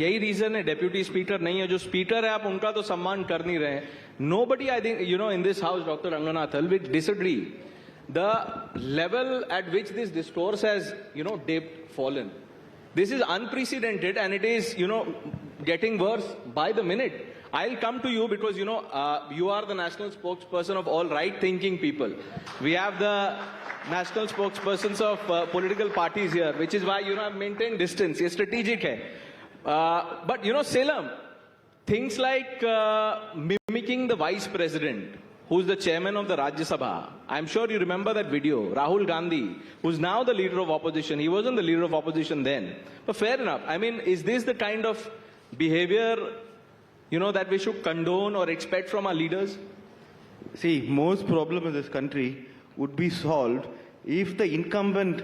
यही रीजन है deputy speaker नहीं है. जो स्पीकर है आप उनका तो सम्मान कर नहीं रहे हैं. Nobody, I think, in this house, Dr. Ranganathan, will disagree. The level at which this discourse has, dipped, fallen. This is unprecedented and it is, getting worse by the minute. I'll come to you because, you are the national spokesperson of all right-thinking people. We have the national spokespersons of political parties here, which is why, I've maintained distance. It's strategic. But, Salem, things like mimicking the vice president, who's the chairman of the Rajya Sabha. I'm sure you remember that video. Rahul Gandhi, who's now the leader of opposition. He wasn't the leader of opposition then. But fair enough. I mean, is this the kind of behavior, that we should condone or expect from our leaders? See, most problem in this country would be solved if the incumbent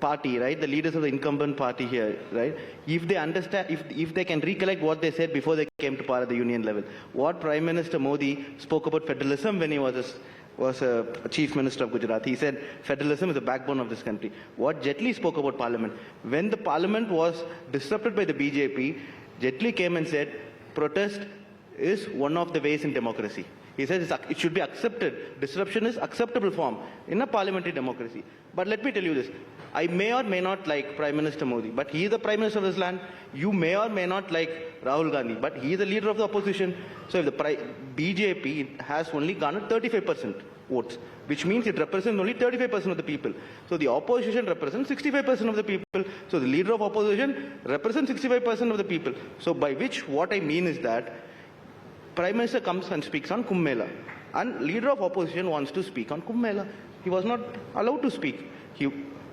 party, right, the leaders of the incumbent party here, right, if they understand, if they can recollect what they said before they came to power at the union level. What Prime Minister Modi spoke about federalism when he was a Chief Minister of Gujarat. He said federalism is the backbone of this country. What Jet Li spoke about Parliament. When the Parliament was disrupted by the BJP, Jet Li came and said, protest is one of the ways in democracy. He says it should be accepted. Disruption is acceptable form in a parliamentary democracy. But let me tell you this. I may or may not like Prime Minister Modi, but he is the Prime Minister of this land. You may or may not like Rahul Gandhi, but he is the leader of the opposition. So if the BJP has only garnered 35% votes, which means it represents only 35% of the people. So the opposition represents 65% of the people. So the leader of opposition represents 65% of the people. So by which what I mean is that Prime Minister comes and speaks on Kumbh Mela, and leader of opposition wants to speak on Kumbh Mela. He was not allowed to speak.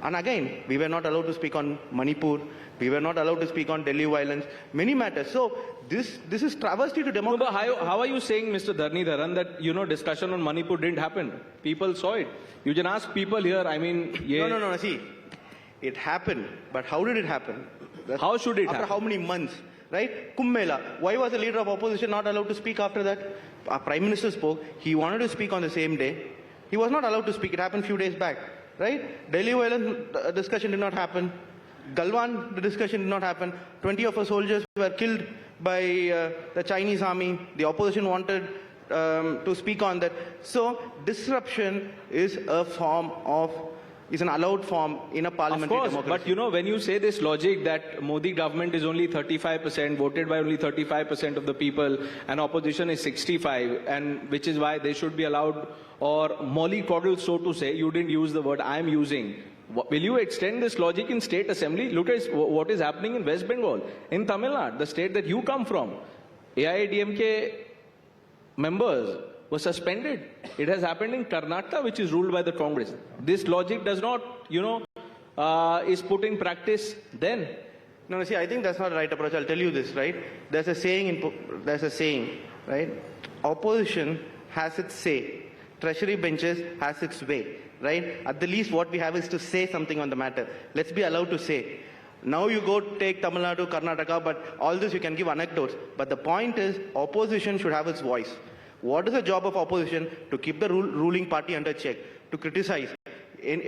And again, we were not allowed to speak on Manipur. We were not allowed to speak on Delhi violence. Many matters. So this is travesty to democracy. No, but how are you saying, Mr. Dharnidharan, that discussion on Manipur didn't happen? People saw it. You can ask people here. I mean, yeah. No. See, it happened. But how did it happen? How should it happen? After how many months? Right? Kumbh Mela. Why was the leader of opposition not allowed to speak after that? Our Prime Minister spoke. He wanted to speak on the same day. He was not allowed to speak. It happened a few days back. Right? Delhi violence discussion did not happen. Galwan, the discussion did not happen. 20 of our soldiers were killed by the Chinese army. The opposition wanted to speak on that. So disruption is an allowed form in a parliamentary democracy. But when you say this logic that Modi government is only 35%, voted by only 35% of the people, and opposition is 65%, and which is why they should be allowed, or mollycoddled, so to say, you didn't use the word I am using. Will you extend this logic in state assembly? Look at what is happening in West Bengal, in Tamil Nadu, the state that you come from. AIADMK members were suspended. It has happened in Karnataka, which is ruled by the Congress. This logic does not, is put in practice then. No, see, I think that's not the right approach. I'll tell you this, right? There's a saying, right? Opposition has its say. Treasury benches has its way, right? At the least, what we have is to say something on the matter. Let's be allowed to say. Now you go take Tamil Nadu, Karnataka, but all this you can give anecdotes. But the point is, opposition should have its voice. What is the job of opposition? To keep the ruling party under check, to criticize.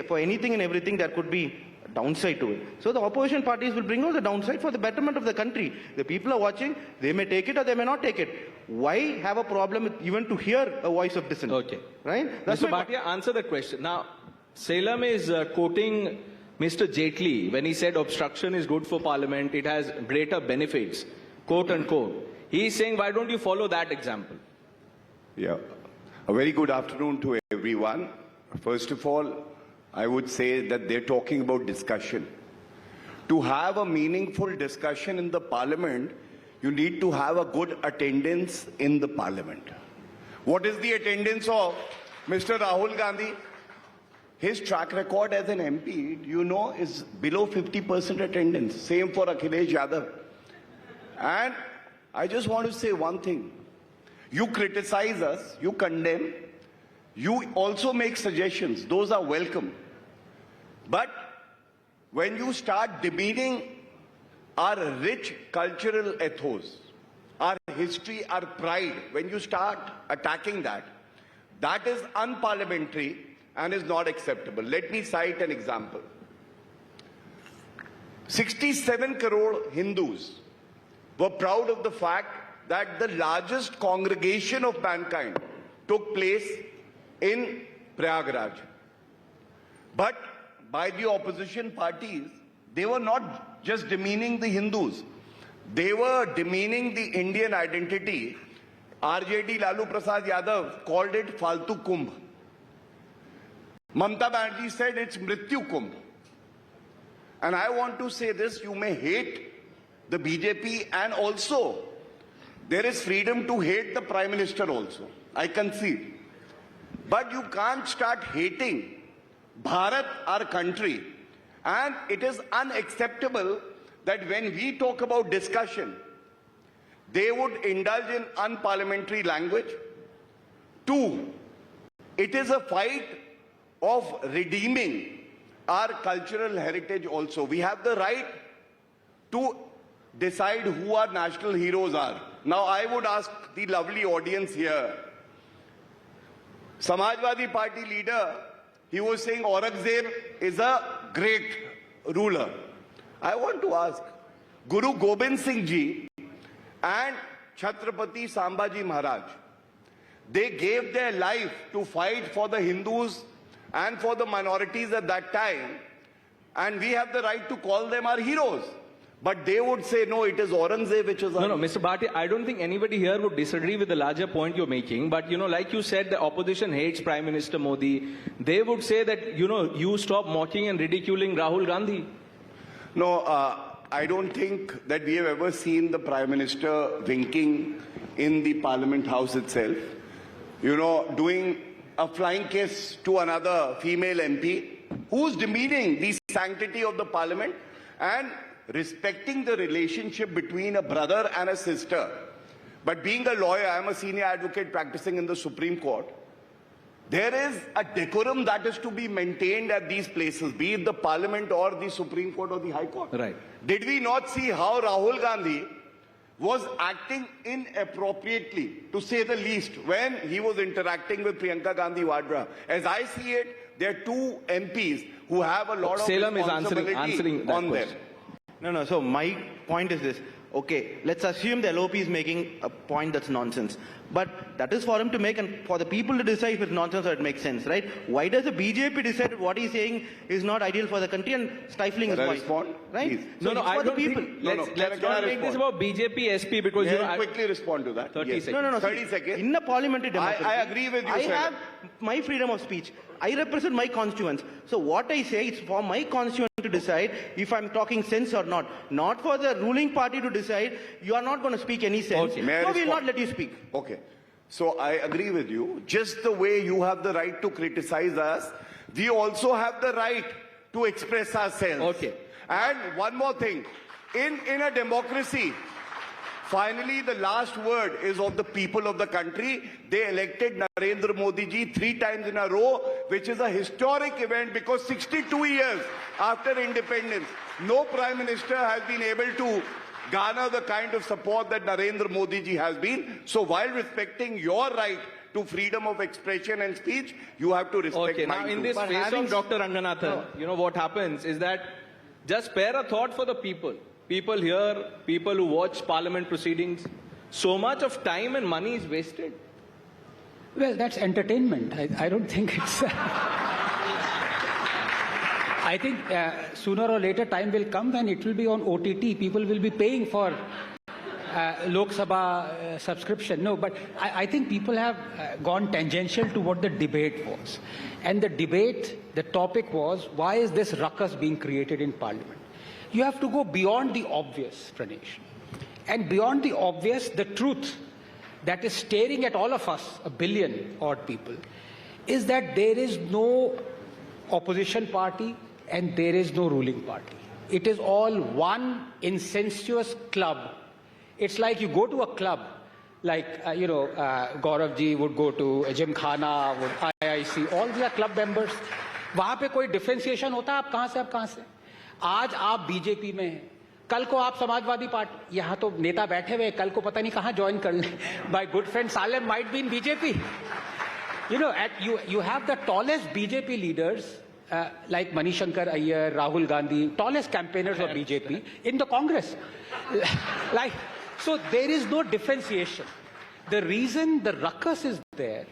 For anything and everything, there could be a downside to it. So the opposition parties will bring out the downside for the betterment of the country. The people are watching, they may take it or they may not take it. Why have a problem with even to hear a voice of dissent? Okay. Right? That's Mr. Bhatia, answer the question. Now, Salem is quoting Mr. Jaitley when he said obstruction is good for parliament, it has greater benefits, quote unquote. He is saying, why don't you follow that example? Yeah. A very good afternoon to everyone. First of all, I would say that they're talking about discussion. To have a meaningful discussion in the parliament, you need to have a good attendance in the parliament. What is the attendance of Mr. Rahul Gandhi? His track record as an MP, is below 50% attendance. Same for Akhilesh Yadav. And I just want to say one thing. You criticize us, you condemn, you also make suggestions. Those are welcome. But when you start demeaning our rich cultural ethos, our history, our pride, when you start attacking that, that is unparliamentary and is not acceptable. Let me cite an example. 67 crore Hindus were proud of the fact that the largest congregation of mankind took place in Prayagraj. But by the opposition parties, they were not just demeaning the Hindus. They were demeaning the Indian identity. RJD Lalu Prasad Yadav called it Faltu Kumbh. Mamata Banerjee said it's Mrityu Kumbh. And I want to say this, you may hate the BJP and also there is freedom to hate the Prime Minister also. I concede. But you can't start hating Bharat, our country. And it is unacceptable that when we talk about discussion, they would indulge in unparliamentary language. Two, it is a fight of redeeming our cultural heritage also. We have the right to decide who our national heroes are. Now I would ask the lovely audience here, Samajwadi Party leader, he was saying Aurangzeb is a great ruler. I want to ask, Guru Gobind Singh Ji and Chhatrapati Sambhaji Maharaj, they gave their life to fight for the Hindus and for the minorities at that time, and we have the right to call them our heroes. But they would say, no, it is Aurangzeb which is our... No, Mr. Bharti, I don't think anybody here would disagree with the larger point you're making. But, like you said, the opposition hates Prime Minister Modi. They would say that, you stop mocking and ridiculing Rahul Gandhi. No, I don't think that we have ever seen the Prime Minister winking in the Parliament House itself. Doing a flying kiss to another female MP who's demeaning the sanctity of the Parliament and respecting the relationship between a brother and a sister. But being a lawyer, I'm a senior advocate practicing in the Supreme Court. There is a decorum that is to be maintained at these places, be it the Parliament or the Supreme Court or the High Court. Right. Did we not see how Rahul Gandhi was acting inappropriately, to say the least, when he was interacting with Priyanka Gandhi Vadra? As I see it, there are two MPs who have a lot of Salem is responsibility answering that on them. question. No, so my point is this. Okay, let's assume the LOP is making a point that's nonsense. But that is for him to make and for the people to decide if it's nonsense or it makes sense, right? Why does the BJP decide that what he's saying is not ideal for the country and stifling his Can I voice? respond? Right? Please. So No, it's I for the don't people. think... No, Let's can I not make this respond? about BJP, SP, because, May I quickly respond to that? 30 Yes. seconds. No. 30 seconds. In a parliamentary democracy, I agree with you, I sir. have my freedom of speech. I represent my constituents. So what I say is for my constituent to decide if I'm talking sense or not. Not for the ruling party to decide you are not going to speak any sense. Okay. May I So we'll respond? not let you speak. Okay. So I agree with you. Just the way you have the right to criticize us, we also have the right to express ourselves. Okay. And one more thing. In a democracy, finally the last word is of the people of the country. They elected Narendra Modi ji 3 times in a row, which is a historic event because 62 years after independence, no Prime Minister has been able to garner the kind of support that Narendra Modi ji has been. So while respecting your right to freedom of expression and speech, you have to respect Okay, mine now in too. this But face having- of Dr. Ranganathan, what happens is that just spare a thought for the people. People here, people who watch parliament proceedings, so much of time and money is wasted. Well, that's entertainment. I don't think it's. I think sooner or later time will come when it will be on OTT. People will be paying for Lok Sabha subscription. No, but I think people have gone tangential to what the debate was. And the debate, the topic was, why is this ruckus being created in Parliament? You have to go beyond the obvious, Pranesh. And beyond the obvious, the truth that is staring at all of us, 1 billion odd people, is that there is no opposition party and there is no ruling party. It is all one incestuous club. It's like you go to a club, like, Gaurav ji would go to Gymkhana, would IIC, all these are club members. वहाँ पे कोई differentiation होता है आप कहाँ से? आज आप बीजेपी में हैं, कल को आप समाजवादी पार्टी, यहाँ तो नेता बैठे हुए, कल को पता नहीं कहाँ ज्वाइन कर लें. My good friend Salem might be in BJP. You have the tallest BJP leaders like Manishankar Iyer, Rahul Gandhi, tallest campaigners of BJP in the Congress. So there is no differentiation. The reason the ruckus is there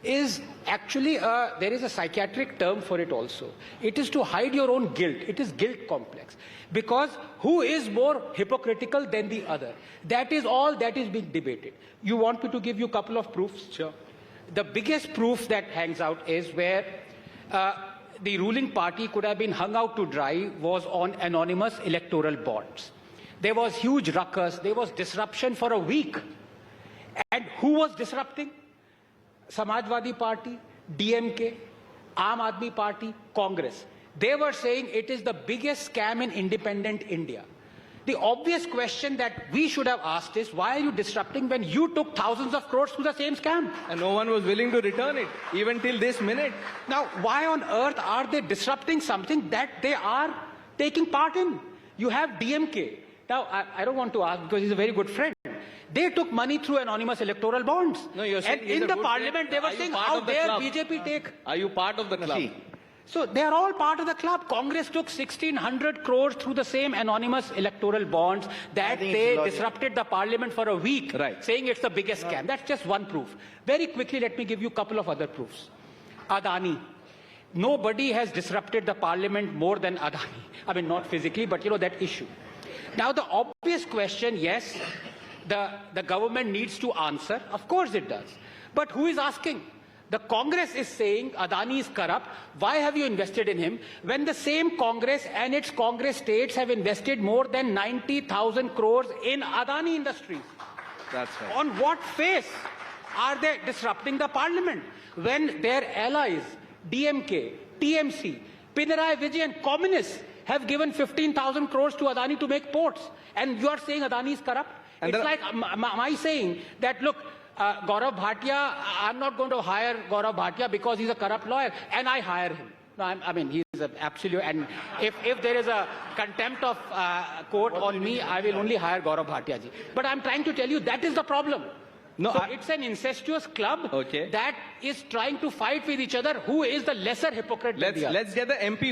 is actually, there is a psychiatric term for it also. It is to hide your own guilt. It is guilt complex. Because who is more hypocritical than the other? That is all that is being debated. You want me to give you a couple of proofs? Sure. The biggest proof that hangs out is where the ruling party could have been hung out to dry was on anonymous electoral bonds. There was huge ruckus. There was disruption for a week. And who was disrupting? Samajwadi Party, DMK, Aam Aadmi Party, Congress. They were saying it is the biggest scam in independent India. The obvious question that we should have asked is, why are you disrupting when you took thousands of crores through the same scam? And no one was willing to return it, even till this minute. Now, why on earth are they disrupting something that they are taking part in? You have DMK. Now, I don't want to ask because he's a very good friend. They took money through anonymous electoral bonds. No, you're saying and he's in a the good parliament, friend. they were Are you saying, part how of the dare club? BJP take? Are you part of the club? See, So they are all part of the club. Congress took 1,600 crores through the same anonymous electoral bonds that think they it's logical. disrupted the parliament for a week, Right. saying it's the biggest scam. That's just one proof. Very quickly, let me give you a couple of other proofs. Adani. Nobody has disrupted the parliament more than Adani. I mean, not physically, but you know, that issue. Now, the obvious question, yes, the government needs to answer. Of course it does. But who is asking? The Congress is saying Adani is corrupt. Why have you invested in him? When the same Congress and its Congress states have invested more than 90,000 crores in Adani Industries. That's right. On what face are they disrupting the parliament? When their allies, DMK, TMC, Pinarayi Vijayan, communists, have given 15,000 crores to Adani to make ports. And you are saying Adani is corrupt? And It's the- like my saying that, look, Gaurav Bhatia, I'm not going to hire Gaurav Bhatia because he's a corrupt lawyer, and I hire him. No, I mean, he's an absolute, and if there is a contempt of court on me, I will only hire Gaurav Bhatia ji. But I'm trying to tell you that is the problem. No, So I- it's an incestuous club Okay. that is trying to fight with each other. Who is the lesser hypocrite than the other? Let's get the MP